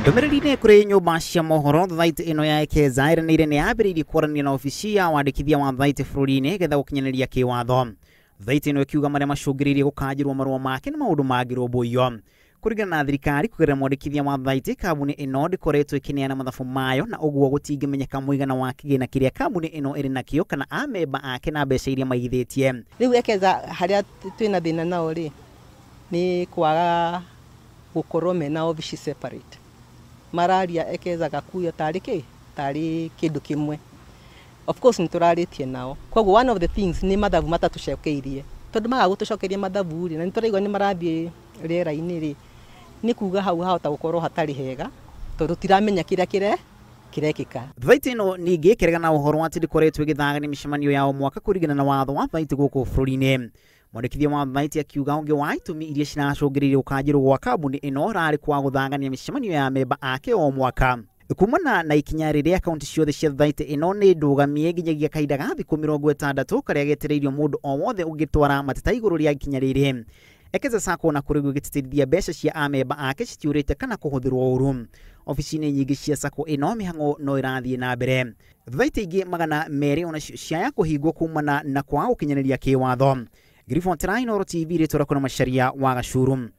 Ndomereri-inĩ kũrĩ nyũmba cia mohoro Thothaiti ĩno ya Ekeza ĩranĩire nĩ yambĩrĩirie kwaranĩria na ofici ya wandĩkithia wa Thothaiti bũrũri-inĩ getha gũkinyanĩria kĩwatho. Thothaiti ĩno ĩkiuga marĩa macũngĩrĩirie gũkanjĩrwo marũa make nĩ maũndũ mangĩrũmbũiyo. Kũringana na thirikari kũgerera mwandĩkithia wa Thothaiti, kambuni ĩno ndĩkoretwo ĩkĩneana mathabu mayo na ũguo gũtingĩmenyeka mũigana wa kĩgĩna kĩrĩa kambuni ĩno ĩrĩ nakĩo kana amemba ake na mbeca iria maigithĩtie. Rĩu Ekeza harĩa twĩna thĩna nao rĩ nĩ kwaga gũkorwo mena ofici separate. Mararia Ekeza Gakuyo tarĩ kĩndũ kĩmwe. Of course nĩ tũrarĩtie nao. Koguo one of the things nĩ mathabu matatũcokeirie. Tondũ maga gũtũcokeria mathabu rĩ na nĩ tũraigua nĩ marathiĩ rĩera-inĩ rĩ nĩ kuga hau hahota gũkorwo hatarĩ hega tondũ tiramenya kĩrĩa kĩrekĩka. Thothaiti ĩno ningĩ ĩkĩregana ũhoro atĩ ndĩkoretwo ĩgĩthangania mĩcemanio ya o mwaka kũringana na watho wa Thothaiti gũkũ bũrũri-inĩ. Mwandĩkithia wa Thothaiti akiuga ũngĩ wa itũmi iria ciracũngĩrĩirie gũkanjĩrwo gwa kambuni ĩno rarĩ kwa gũthangania mĩcemanio ya memba ake o mwaka. Kuumana na ikinya rĩrĩa akaunti ciothe cia Thothaiti ĩno nĩ ndũgamie nginyagia kahinda ga thikũ 60 karĩa getereirio mũndũ o wothe ũngĩtwara mateta igũrũ rĩa ikinya rĩrĩ. Ekeza Sacco na kũrĩguo gĩtĩtĩrithia mbeca cia amemba ake citiũrĩte kana kũhũthĩrwo ũru. Ofici-inĩ nyingĩ cia Sacco ĩno mĩhang'o no ĩrathiĩ na mbere. Thothaiti ingĩ magana merĩ onacio ciaya kũhingwo kuumana na kwaga gũkinyanĩria kĩwatho. Guitetera Inooro TV rĩtwa rĩakwa na Macharia wa Gacuru.